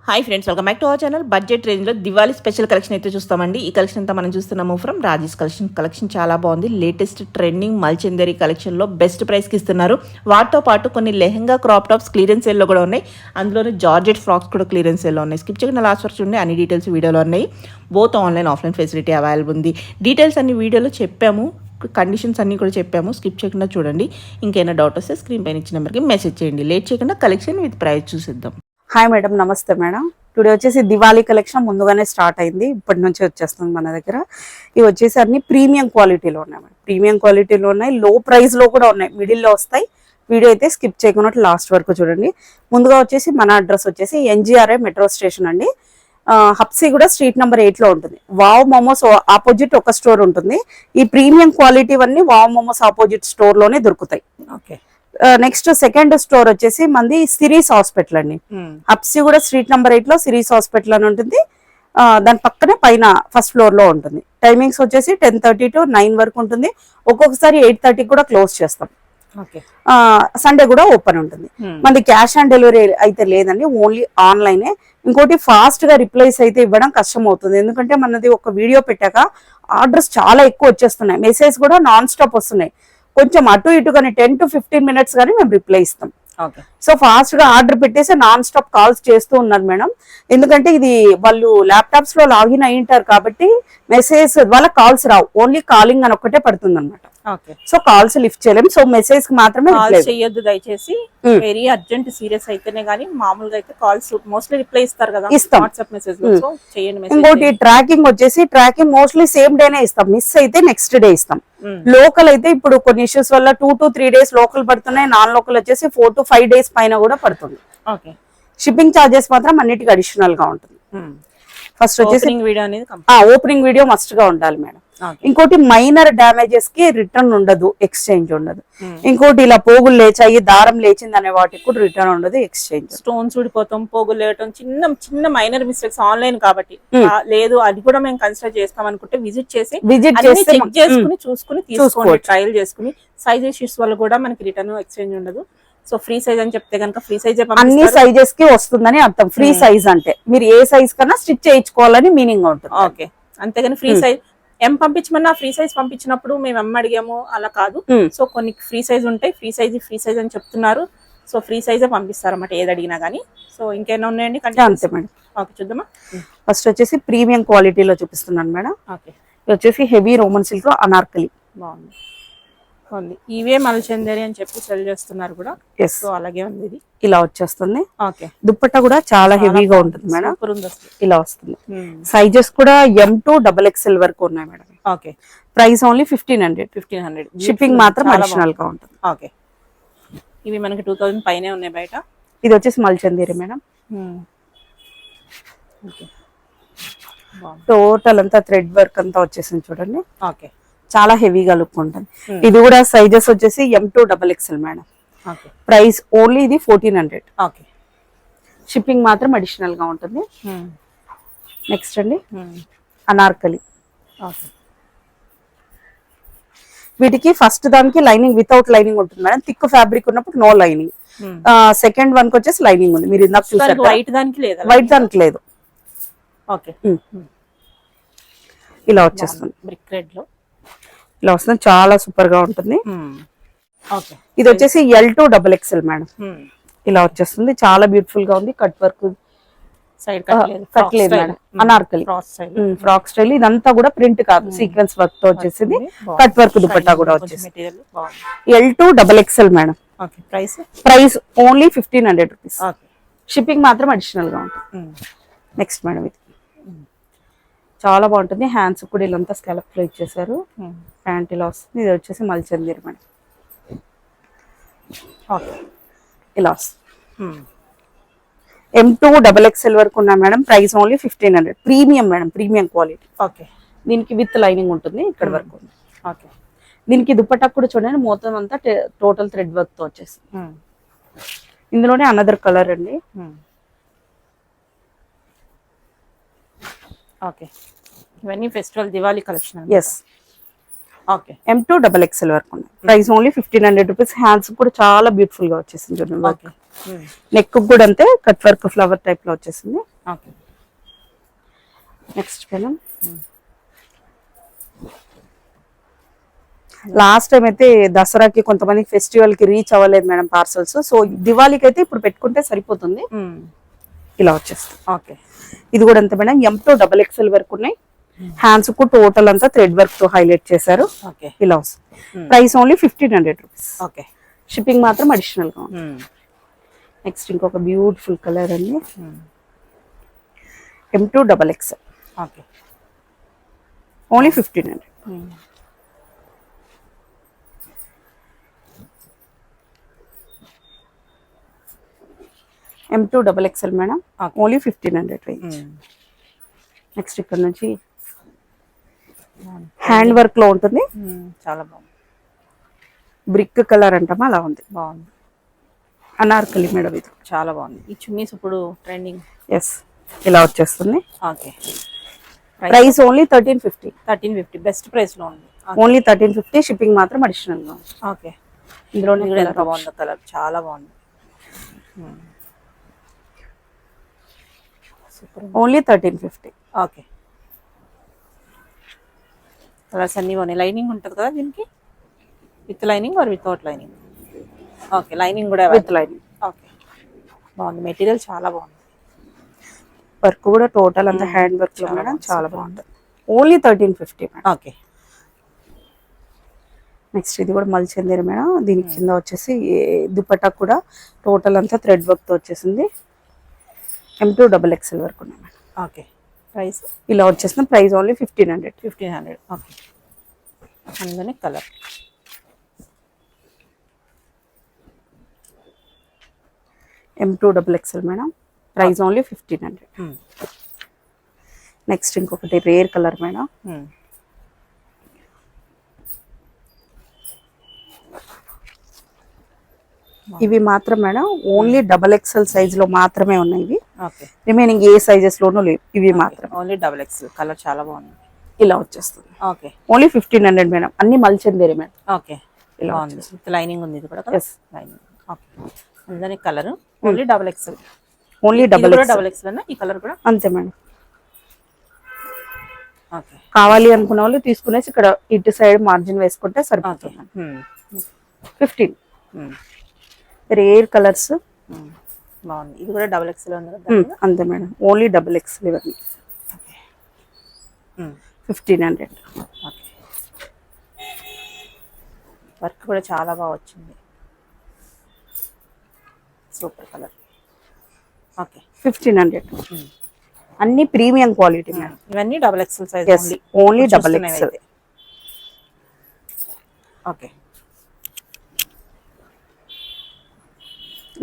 Hi friends, welcome back to our channel. Budget రేంజ్లో Diwali special collection అయితే చూస్తామండి. ఈ కలెక్షన్ అంతా మనం చూస్తున్నాము ఫ్రమ్ రాజేష్ కలెక్షన్ చాలా బాగుంది. లేటెస్ట్ ట్రెండింగ్ మల్చందరి కలెక్షన్లో బెస్ట్ ప్రైస్కి ఇస్తున్నారు. వాటితో పాటు కొన్ని లెహంగా క్రాప్ టాప్స్ క్లియరెన్స్ సేల్లో కూడా ఉన్నాయి. అందులోనే జార్జెట్ ఫ్రాక్స్ కూడా క్లియరెన్స్ సేల్లో ఉన్నాయి. స్కిప్ చేయకుండా లాస్ట్ వరకు చూడండి, అన్ని డీటెయిల్స్ వీడియోలో ఉన్నాయి. Both online offline facility available ఉంది. డీటెయిల్స్ అన్ని వీడియోలో చెప్పాము, కండిషన్స్ అన్నీ కూడా చెప్పాము. స్కిప్ చేయకుండా చూడండి. ఇంకేమైనా డౌట్ వస్తే స్క్రీన్ పైన ఇచ్చిన నెంబర్కి మెసేజ్ చేయండి. లేట్ చేయకుండా కలెక్షన్ విత్ ప్రైస్ చూసిద్దాం. హాయ్ మేడం, నమస్తే మేడం. టుడే వచ్చేసి దివాళీ కలెక్షన్ ముందుగానే స్టార్ట్ అయింది, ఇప్పటి నుంచి వచ్చేస్తుంది మన దగ్గర. ఇవి వచ్చేసి అన్ని ప్రీమియం క్వాలిటీలో ఉన్నాయి మేడం. ప్రీమియం క్వాలిటీలో ఉన్నాయి, లో ప్రైస్లో కూడా ఉన్నాయి, మిడిల్లో వస్తాయి. వీడియో అయితే స్కిప్ చేయకుండా లాస్ట్ వరకు చూడండి. ముందుగా వచ్చేసి మన అడ్రస్ వచ్చేసి ఎన్జిఆర్ఐ మెట్రో స్టేషన్ అండి. హబ్సీ కూడా స్ట్రీట్ నెంబర్ 8లో ఉంటుంది. వావ్ మోమోస్ ఆపోజిట్ ఒక స్టోర్ ఉంటుంది. ఈ ప్రీమియం క్వాలిటీ అన్ని వావ్ మోమోస్ ఆపోజిట్ స్టోర్లోనే దొరుకుతాయి. ఓకే, నెక్స్ట్ సెకండ్ స్టోర్ వచ్చేసి మంది సిరీస్ హాస్పిటల్ అండి. హబ్సీ కూడా స్ట్రీట్ నెంబర్ 8లో సిరీస్ హాస్పిటల్ అని ఉంటుంది. దాని పక్కనే పైన ఫస్ట్ ఫ్లోర్ లో ఉంటుంది. టైమింగ్స్ వచ్చేసి 10:30 to 9 వరకు ఉంటుంది. ఒక్కొక్కసారి 8:30 కూడా క్లోజ్ చేస్తాం. సండే కూడా ఓపెన్ ఉంటుంది. మనది క్యాష్ ఆన్ డెలివరీ అయితే లేదండి, ఓన్లీ ఆన్లైనే. ఇంకోటి ఫాస్ట్ గా రిప్లైస్ అయితే ఇవ్వడం కష్టం అవుతుంది, ఎందుకంటే మనది ఒక వీడియో పెట్టాక ఆర్డర్స్ చాలా ఎక్కువ వచ్చేస్తున్నాయి. మెసేజ్ కూడా నాన్ స్టాప్ వస్తున్నాయి. కొంచెం అటు ఇటు కానీ 10 to 15 minutes కానీ మేము రిప్లై ఇస్తాం. సో ఫాస్ట్ గా ఆర్డర్ పెట్టేసి నాన్ స్టాప్ కాల్స్ చేస్తూ ఉన్నారు మేడం. ఎందుకంటే ఇది వాళ్ళు ల్యాప్టాప్స్ లో లాగిన్ అయి ఉంటారు కాబట్టి మెసేజ్ వాళ్ళ కాల్స్ రావు, ఓన్లీ కాలింగ్ అని ఒక్కటే పడుతుంది అనమాట. సో కాల్స్ లిఫ్ట్ చేయలేము. సో మెసేజ్ కి మాత్రమే చేయొద్దు దయచేసి. వెరీ అర్జెంట్ సీరియస్ అయితేనే గానీ మామూలుగా అయితే కాల్స్ మోస్ట్లీ రిప్లై ఇస్తారు కదా, ఇస్తాం వాట్సాప్ మెసేజ్ లో. సో చేయండి. ఇంకోటి ట్రాకింగ్ వచ్చేసి ట్రాకింగ్ మోస్ట్లీ సేమ్ డేనే ఇస్తాం, మిస్ అయితే నెక్స్ట్ డే ఇస్తాం. లోకల్ అయితే ఇప్పుడు కొన్ని ఇష్యూస్ వల్ల 2 to 3 days లోకల్ పడుతున్నాయి. నాన్ లోకల్ వచ్చేసి 4 to 5 days పైన కూడా పడుతుంది. షిప్పింగ్ ఛార్జెస్ మాత్రం అన్నిటికీ అడిషనల్ గా ఉంటుంది. ఫస్ట్ వచ్చేసి ఓపెనింగ్ వీడియో మస్ట్ గా ఉండాలి మేడం. ఇంకోటి మైనర్ డ్యామేజెస్ కి రిటర్న్ ఉండదు, ఎక్స్చేంజ్ ఉండదు. ఇంకోటి ఇలా పోగులు లేచాయి, దారం లేచింది అనే వాటికి కూడా రిటర్న్ ఉండదు, ఎక్స్చేంజ్. స్టోన్స్ ఊడిపోతాం, పోగులు లేవటం, చిన్న చిన్న మైనర్ మిస్టేక్స్ ఆన్లైన్ కాబట్టి లేదు, అది కూడా మేము కన్సిడర్ చేస్తాం అనుకుంటే విజిట్ చేసి చెక్ చేసుకుని చూసుకుని తీసుకోండి, ట్రయల్ చేసుకుని. సైజ్ ఇష్యూస్ వల్ల కూడా మనకి రిటర్న్ ఎక్స్చేంజ్ ఉండదు. సో ఫ్రీ సైజ్ అని చెప్తే కనుక ఫ్రీ సైజ్ అన్ని సైజెస్ కి వస్తుందని అర్థం. ఫ్రీ సైజ్ అంటే మీరు ఏ సైజ్ కన్నా స్టిచ్ చేయించుకోవాలని మీనింగ్ ఉంటుంది. ఓకే, అంతేగాని ఫ్రీ సైజ్ ఎం పంపించమన్నా ఫ్రీ సైజ్ పంపించినప్పుడు మేము ఎం అడిగాము అలా కాదు. సో కొన్ని ఫ్రీ సైజ్ ఉంటాయి, ఫ్రీ సైజ్ అని చెప్తున్నారు. సో ఫ్రీ సైజే పంపిస్తారు అన్నమాట ఏది అడిగినా గానీ. సో ఇంకేమైనా ఉన్నాయండి? అంతే మేడం. ఓకే, చూద్దామా. ఫస్ట్ వచ్చేసి ప్రీమియం క్వాలిటీలో చూపిస్తున్నాను మేడం. ఓకే, ఇది వచ్చేసి హెవీ రోమన్ సిల్క్ లో అనార్కలి బాగుంది. ఇవే మల్చందరి అని చెప్పి సెల్ చేస్తున్నారు కూడా. సో అలాగే ఉంది, ఇది ఇలా వచ్చేస్తుంది. ఓకే, దుప్పట్టా కూడా చాలా హెవీగా ఉంటుంది మేడం. ఇలా వస్తుంది. సైజెస్ కూడా M to XXL వరకు ఉన్నాయి madam. Okay, price only 1500. Shipping మాత్రం అడిషనల్ గా ఉంటుంది. ఓకే, ఇవి మనకి 2000 పైనే ఉన్నాయి బయట. ఇది వచ్చేసి మల్చందరి మేడం. టోటల్ అంతా థ్రెడ్ వర్క్ అంతా వచ్చేసింది చూడండి. ఓకే, చాలా హెవీగా లుక్ ఉంటుంది. ఇది కూడా సైజెస్ వచ్చేసి M to XXL madam. Price only ఇది 1400. ఓకే, షిప్పింగ్ మాత్రం అడిషనల్ గా ఉంటుంది. నెక్స్ట్ అండి అనార్కలి. వీటికి ఫస్ట్ దానికి లైనింగ్ వితౌట్ లైనింగ్ ఉంటుంది మేడం. థిక్ ఫ్యాబ్రిక్ ఉన్నప్పుడు నో లైనింగ్. సెకండ్ వన్ కి వచ్చేసి లైనింగ్ ఉంది. మీరు ఇందాక చూసారు, వైట్ దానికి లేదు. ఓకే, ఇలా వచ్చేస్తుంది. బ్రిక్ రెడ్ లో ఇలా వస్తుంది, చాలా సూపర్ గా ఉంటుంది. ఇది వచ్చేసి L to XXL మేడం. ఇలా వచ్చేస్తుంది, చాలా బ్యూటిఫుల్ గా ఉంది. కట్ వర్క్ సైడ్ కట్ లేదు మేడం. Anarkali frock style. ఇదంతా కూడా ప్రింట్ కాదు, సీక్వెన్స్ వర్క్ తో వచ్చేసింది. కట్ వర్క్ దుపట్టా కూడా వచ్చేసింది. L to XXL madam. Price only 1500 rupees. Shipping మాత్రం అడిషనల్ గా ఉంటుంది. నెక్స్ట్ మేడం ఇది చాలా బాగుంటుంది. హ్యాండ్స్ కూడా ఇలాంతా స్కాలప్ లో ఇచ్చేసారు. ప్యాంట్ ఇలా వస్తుంది. ఇది వచ్చేసి మల్చందరి మేడం. ఇలా వస్తుంది. M to XXL వరకు ఉన్నాయి madam. Price only 1500. Premium madam, premium quality. Okay, దీనికి విత్ లైనింగ్ ఉంటుంది ఇక్కడ వరకు ఉంది. ఓకే, దీనికి దుపట్టా కూడా చూడండి, మొత్తం అంతా టోటల్ థ్రెడ్ వర్క్ తో వచ్చేస్తుంది. ఇందులోనే అనదర్ కలర్ అండి. ఓకే, ఇవన్నీ festival Diwali collection. Yes, okay, M to XXL వరకు ఉన్నాయి. Price only 1500 rupees. హ్యాండ్స్ కూడా చాలా బ్యూటిఫుల్ గా వచ్చేసింది చూడండి. నెక్ కూడా అంతే కట్ వర్క్ ఫ్లవర్ టైప్ లో వచ్చేసింది. Okay. Next madam last time అయితే దసరాకి కొంతమంది ఫెస్టివల్ కి రీచ్ అవ్వలేదు మేడం పార్సల్స్. సో దివాళీకి అయితే ఇప్పుడు పెట్టుకుంటే సరిపోతుంది. ఇలా వచ్చేస్తుంది. ఓకే. ఇది కూడా అంతే మేడం M2 XXL వరకు ఉన్నాయి. హ్యాండ్స్ కు టోటల్ అంతా థ్రెడ్ వర్క్ తో హైలైట్ చేశారు. ఓకే. ఇలా వస్తుంది. Price only 1500 rupees. Okay. Shipping మాత్రం అడిషనల్ గా ఉంది. నెక్స్ట్ ఇంకొక బ్యూటిఫుల్ కలర్ అండి, M2 XXL. Okay. Only 1500. M2 XXL madam, only 1500 range. Next ఇక్కడ నుంచి హ్యాండ్ వర్క్ లో ఉంటుంది. చాలా బాగుంది. బ్రిక్ కలర్ అంటామా అలా ఉంది. బాగుంది. అనార్కలి మేడం ఇది చాలా బాగుంది. ఈ చున్నీస్ ఇప్పుడు ట్రెండింగ్. ఎస్, ఇలా వచ్చేస్తుంది. Okay. Price only 1350. 1350 best price లో ఉంది. ఓన్లీ 1350. షిప్పింగ్ మాత్రం అడిషనల్ గా ఉంది. ఓకే. ఇందులో కూడా ఎంత బాగుందో కలర్, చాలా బాగుంది. ఓన్లీ 1350. ఓకే. కలర్స్ అన్ని బాగున్నాయి. లైనింగ్ ఉంటుంది కదా దీనికి, with lining or without lining? Okay, lining కూడా విత్ లైనింగ్. ఓకే, బాగుంది. మెటీరియల్ చాలా బాగుంది. వర్క్ కూడా టోటల్ అంతా హ్యాండ్ వర్క్ లో మేడం, చాలా బాగుంటుంది. Only 1350 madam. ఓకే. నెక్స్ట్ ఇది కూడా మల్చందేరి మేడం. దీనికి కింద వచ్చేసి దుపట్టా కూడా టోటల్ అంతా థ్రెడ్ వర్క్ తో వచ్చేసింది. M2 XXL వరకు ఉన్నాయి మేడం. ఓకే. ప్రైస్ ఇలా వచ్చేసిన ప్రైస్ ఓన్లీ 1500. 1500. ఓకే. అందులోనే colour M2 XXL madam, price only 1500. Next ఇంకొకటి రేర్ కలర్ మేడం. ఇవి మాత్రం మేడం ఓన్లీ XXL సైజ్ లో మాత్రమే ఉన్నాయి ఇవి. ఓకే. రిమైనింగ్ ఏ సైజెస్ లోనూ లేవు. ఇవి మాత్రం ఓన్లీ XXL. కలర్ చాలా బాగుంది. ఇలా వచ్చేస్తుంది. ఓకే. Only 1500 madam. అన్ని మల్చందేరి మేడం. ఓకే. ఇలా బాగుంది. విత్ లైనింగ్ ఉంది ఇది కూడా. Yes. లైనింగ్. ఓకే. అందులోనే colour only XXL. Only XXL అన్న ఈ కలర్ కూడా అంతే మేడం. ఓకే. కావాలి అనుకున్న వాళ్ళు తీసుకునేసి ఇక్కడ ఇటు సైడ్ మార్జిన్ వేసుకుంటే సరిపోతుంది. 15. రేర్ కలర్స్ బాగుంది. ఇది కూడా XXL ఉంది కదా. అంతే మేడం. ఓన్లీ XXL ఇవన్నీ 1500. ఓకే. వర్క్ కూడా చాలా బాగా వచ్చింది. Super colour. ఓకే. 1500. అన్ని ప్రీమియం క్వాలిటీ మేడం. ఇవన్నీ XXL size only XXL. Okay.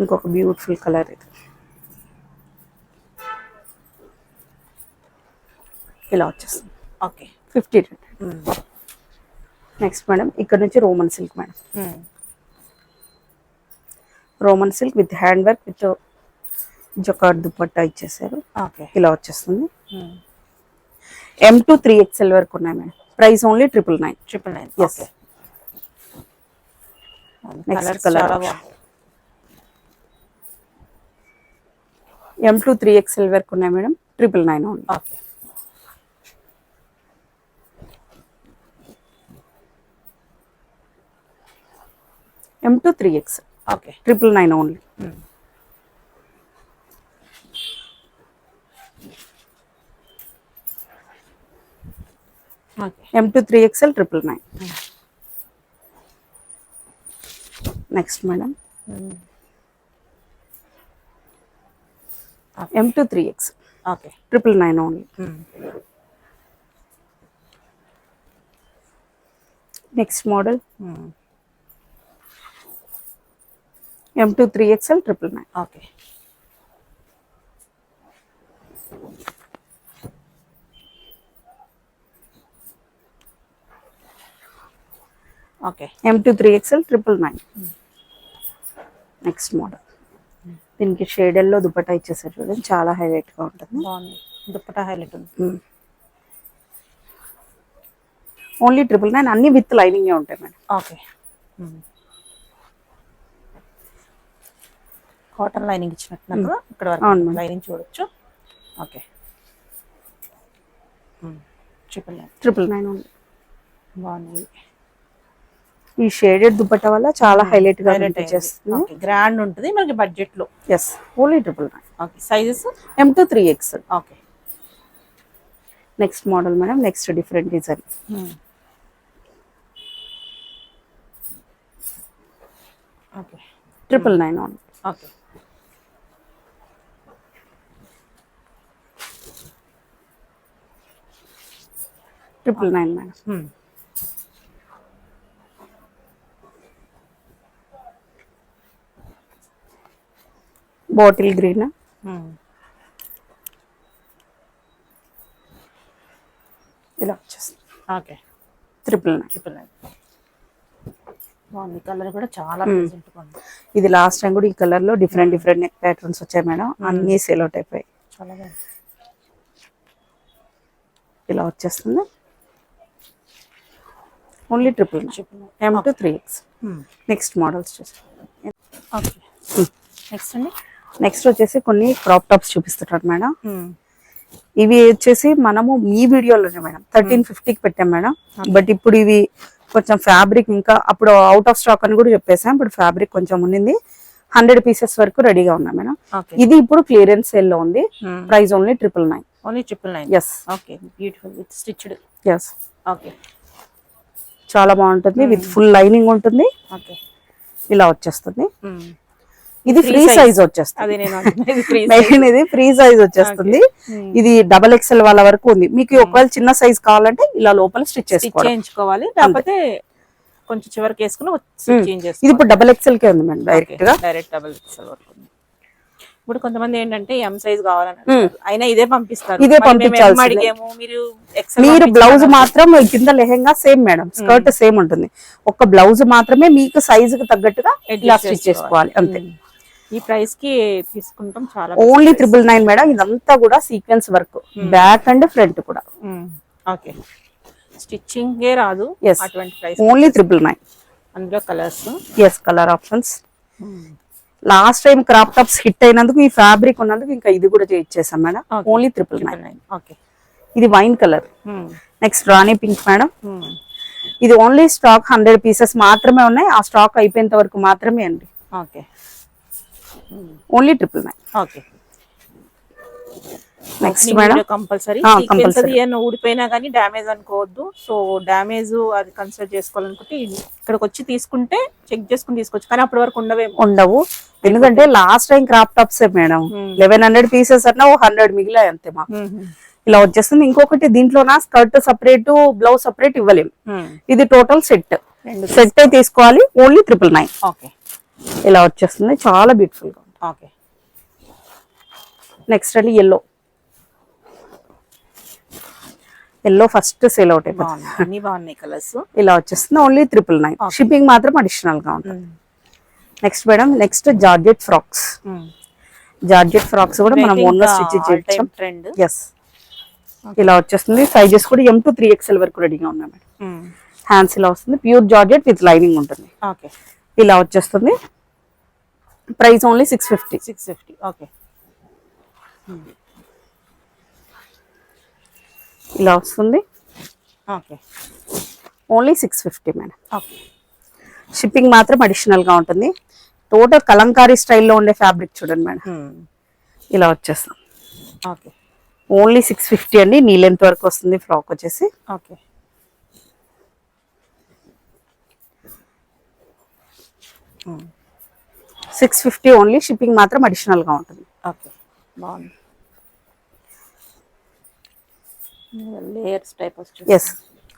ఇంకొక బ్యూటిఫుల్ కలర్ ఇది. ఇలా వచ్చేస్తుంది. ఓకే. 1500. నెక్స్ట్ మేడం ఇక్కడ నుంచి Roman silk madam. Roman silk with hand work with jacquard dupatta ఇచ్చేసారు. ఓకే. ఇలా వచ్చేస్తుంది. M2 3XL వరకు ఉన్నాయి madam. Price only 999. 999. Yes. Next colour M2 3XL వరకు ఉన్నాయి madam. 999 only. Okay. M2 3XL. Okay. 999 only. Okay. M2 3XL 999. Next madam M2 3XL. Okay. 999 only. Next model M2 3XL 999. Okay. Okay. M2 3XL 999. Next model. దీనికి షేడెల్లో దుపట్టా ఇచ్చేసారు చూడండి, చాలా highlight గా ఉంటుంది. బాగుంది. Dupatta highlight ఉంది. ఓన్లీ 999. అన్ని విత్ లైనింగ్ ఉంటాయి మేడం. ఓకే. కాటన్ లైనింగ్ ఇచ్చినట్టున్నారు కదా ఇక్కడ అవును వరకు మేడం. లైనింగ్ చూడొచ్చు. ఓకే. 999 999 ఉంది. బాగుంది. ఈ షేడెడ్ దుపట్టా వల్ల చాలా హైలైట్ గా అనిపించేస్తుంది. ఓకే, గ్రాండ్ ఉంటుంది మనకి బడ్జెట్ లో. Yes, only 999. Okay, sizes M to 3X. Okay. Next model madam, next different design. Okay, 999 ఉంది. Okay. Triple 9 madam. Bottle green. ఇలా వచ్చేస్తుంది. ఓకే, 999. బాగుంది. కలర్ కూడా చాలా ప్రెజెంట్ ఉంది. ఇది లాస్ట్ టైం కూడా ఈ కలర్ లో డిఫరెంట్ డిఫరెంట్ నెక్ ప్యాటర్న్స్ వచ్చాయి మేడం, అన్ని సేల్ అవుట్ అయిపోయాయి. చాలా బాగుంది. ఇలా వచ్చేస్తుంది. Only 999. M to 3X. Next models చూస్తాం. ఓకే, నెక్స్ట్ అండి. నెక్స్ట్ వచ్చేసి కొన్ని క్రాప్ టాప్స్ చూపిస్తున్నారు మేడం. ఇవి వచ్చేసి మనము మీ వీడియోలోనే మేడం 1350కి పెట్టాం మేడం. బట్ ఇప్పుడు ఇవి కొంచెం ఫ్యాబ్రిక్ ఇంకా అప్పుడు అవుట్ ఆఫ్ స్టాక్ అని కూడా చెప్పేసాం. ఇప్పుడు ఫ్యాబ్రిక్ కొంచెం ఉన్నింది. 100 పీసెస్ వరకు రెడీగా ఉన్నాయి మేడం. ఇది ఇప్పుడు క్లియరెన్స్ సేల్ లో ఉంది. Price only 999. Only 999. Yes. Okay, beautiful with stitched. Yes, okay. చాలా బాగుంటుంది. విత్ ఫుల్ లైనింగ్ ఉంటుంది. ఓకే, ఇలా వచ్చేస్తుంది. ఇది ఫ్రీ సైజ్ వచ్చేస్తుంది. అది నేను ఇది ఫ్రీ మెయిన్ ఇది ఫ్రీ సైజ్ వచ్చేస్తుంది. ఇది XXL వాళ్ళ వరకు ఉంది. మీకు ఒకవేళ చిన్న సైజ్ కావాలంటే ఇలా లోపల స్టిచ్ చేయించుకోవాలి. లేకపోతే కొంచెం చివరికి వేసుకుని చేంజ్ ఇది ఇప్పుడు XXL కే ఉంది మేడం. డైరెక్ట్ గా డైరెక్ట్ XXL వరకు ఉంది. ఇప్పుడు కొంతమంది ఏంటంటే M సైజ్ కావాలని అంటారు. అయినా ఇదే పంపిస్తారు. ఇదే పంపించాల్సిందే. అడిగాము మీరు మీరు బ్లౌజ్ మాత్రం కింద lehenga same madam, skirt same ఉంటుంది. ఒక బ్లౌజ్ మాత్రమే మీకు సైజ్ కి తగ్గట్టుగా ఇలా స్టిచ్ చేసుకోవాలి అంతే. ఈ ప్రైస్ కి తీసుకుంటాం. చాలా ఓన్లీ 999 మేడం. ఇదంతా కూడా sequence work, back and front కూడా. ఓకే, స్టిచ్చింగ్ ఏ రాదు అటువంటి ప్రైస్. ఓన్లీ 999. అందులో colours. Yes, colour options. Last time crop tops hit అయినందుకు ఈ ఫ్యాబ్రిక్ ఉన్నందుకు ఇంకా ఇది కూడా చేయించేసాం మేడం. ఓన్లీ 999. ఓకే, ఇది wine colour. Next rani pink madam. ఇది ఓన్లీ స్టాక్ 100 పీసెస్ మాత్రమే ఉన్నాయి. ఆ స్టాక్ అయిపోయేంత వరకు మాత్రమే అండి. Okay, only 999. Okay. Next madam compulsory ఊడిపోయినా కానీ డ్యామేజ్ అనుకోవద్దు. సో డ్యామేజ్ అది కన్సిడర్ చేసుకోవాలనుకుంటే ఇక్కడికి వచ్చి తీసుకుంటే చెక్ చేసుకుని తీసుకోవచ్చు. కానీ అప్పటి వరకు ఉండవు. ఎందుకంటే last time crop tops madam 1100 pieces అన్నా 100 మిగిలాయి అంతే మాకు. ఇలా వచ్చేస్తుంది. ఇంకొకటి దీంట్లోనా స్కర్ట్ సపరేట్, బ్లౌజ్ సపరేట్ ఇవ్వలేము. ఇది టోటల్ సెట్ తీసుకోవాలి. ఓన్లీ 999. ఓకే, ఇలా వచ్చేస్తుంది. చాలా బ్యూటిఫుల్ గా ఉంటుంది. ఓకే. నెక్స్ట్ అండి ఎల్లో ఫస్ట్ సేల్ అవుట్ అయిపోతుంది. అన్ని బాగున్నాయి కలర్స్. ఇలా వచ్చేస్తుంది. ఓన్లీ 999. షిప్పింగ్ మాత్రం అడిషనల్ గా ఉంటుంది. Next madam, next georgette frocks. Georgette frocks కూడా మనం ఓన్ గా స్టిచ్ చేయించాం. ఎస్, ఇలా వచ్చేస్తుంది. సైజెస్ కూడా M to 3XL వరకు రెడీగా ఉన్నాయి మేడం. హ్యాండ్స్ ఇలా వస్తుంది. ప్యూర్ జార్జెట్ విత్ లైనింగ్ ఉంటుంది. ఓకే, ఇలా వచ్చేస్తుంది. Price only 650. 650. ఓకే, ఇలా వస్తుంది. Okay, only 650 madam. Okay. Shipping మాత్రం అడిషనల్ గా ఉంటుంది. టోటల్ కలంకారీ స్టైల్లో ఉండే ఫ్యాబ్రిక్ చూడండి మేడం. ఇలా వచ్చేస్తాం. ఓకే, ఓన్లీ 650 అండి. నీ లెంత్ వరకు వస్తుంది ఫ్రాక్ వచ్చేసి. ఓకే. 650 ఓన్లీ. షిప్పింగ్ మాత్రం అడిషనల్ గా ఉంటుంది. ఓకే, బాగుంది. లేయర్స్ టైప్ వస్తుంది. ఎస్,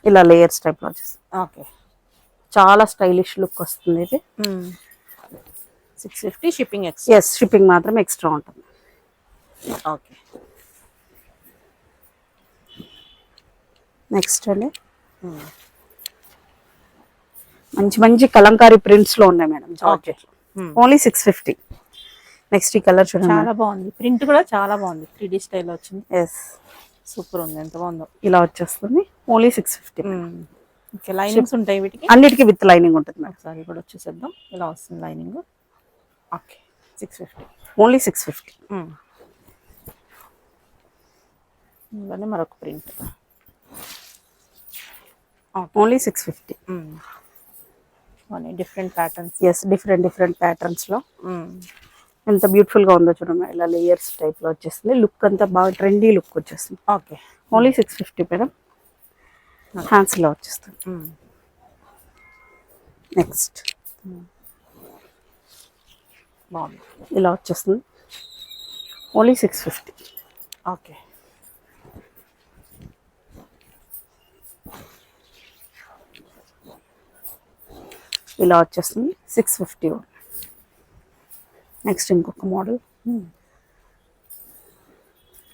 ఇలా లేయర్స్ టైప్ లో వచ్చేసి ఓకే, చాలా స్టైలిష్ లుక్ వస్తుంది ఇది. 650 షిప్పింగ్ ఎక్స్ట్రా. ఎస్, షిప్పింగ్ మాత్రం ఎక్స్ట్రా ఉంటుంది. ఓకే, నెక్స్ట్ అండి మంచి మంచి కలంకారీ ప్రింట్స్ లో ఉన్నాయి మేడం. Georgette only 650. నెక్స్ట్ ఈ కలర్ చూడండి. చాలా బాగుంది. ప్రింట్ కూడా చాలా బాగుంది. 3D స్టైల్ వచ్చింది. ఎస్, సూపర్ ఉంది. ఎంత బాగుందో. ఇలా వచ్చేస్తుంది. ఓన్లీ 650. ఓకే, లైనింగ్స్ ఉంటాయి వీటికి. అన్నిటికీ విత్ లైనింగ్ ఉంటుంది మేడం. ఒకసారి కూడా వచ్చేసేద్దాం. ఇలా వస్తుంది లైనింగ్. ఓకే, 650. ఓన్లీ 650. ఇందులోనే మరొక print. Only 650. Different patterns. Yes, different ప్యాటర్న్స్లో ఎంత బ్యూటిఫుల్గా ఉందో చూడండి. ఇలా లేయర్స్ టైప్లో వచ్చేస్తుంది. లుక్ అంతా బాగా ట్రెండీ లుక్ వచ్చేస్తుంది. ఓకే. Only 650 madam. హ్యాండ్స్లో వచ్చేస్తుంది. నెక్స్ట్ బాగుంది. ఇలా వచ్చేస్తుంది. ఓన్లీ 650. ఓకే. ఇలా వచ్చేస్తుంది 650. నెక్స్ట్ ఇంకొక మోడల్.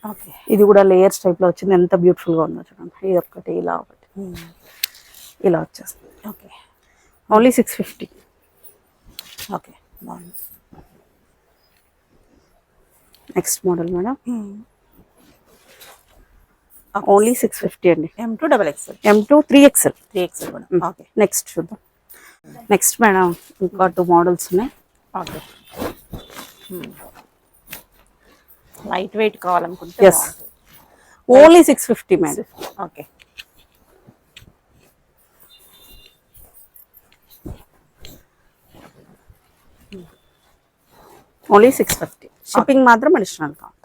ఓకే. ఇది కూడా లేయర్స్ టైప్లో వచ్చింది. ఎంత బ్యూటిఫుల్గా ఉందో చూడండి. ఇది ఒకటి, ఇలా ఒకటి, ఇలా వచ్చేస్తుంది. ఓకే. ఓన్లీ 650. ఓకే, బాగుంది. Next model madam. ఓన్లీ 650 అండి. M2 XXL. M2 3XL. 3XL కూడా. ఓకే. నెక్స్ట్ చూద్దాం. నెక్స్ట్ మేడం ఇంకా 2 మోడల్స్ ఉన్నాయి. ఓకే. లైట్ వెయిట్ కావాలనుకుంటే yes, only 650 madam. Okay. Only 650. Shipping మాత్రం అడిషనల్ కావాలి.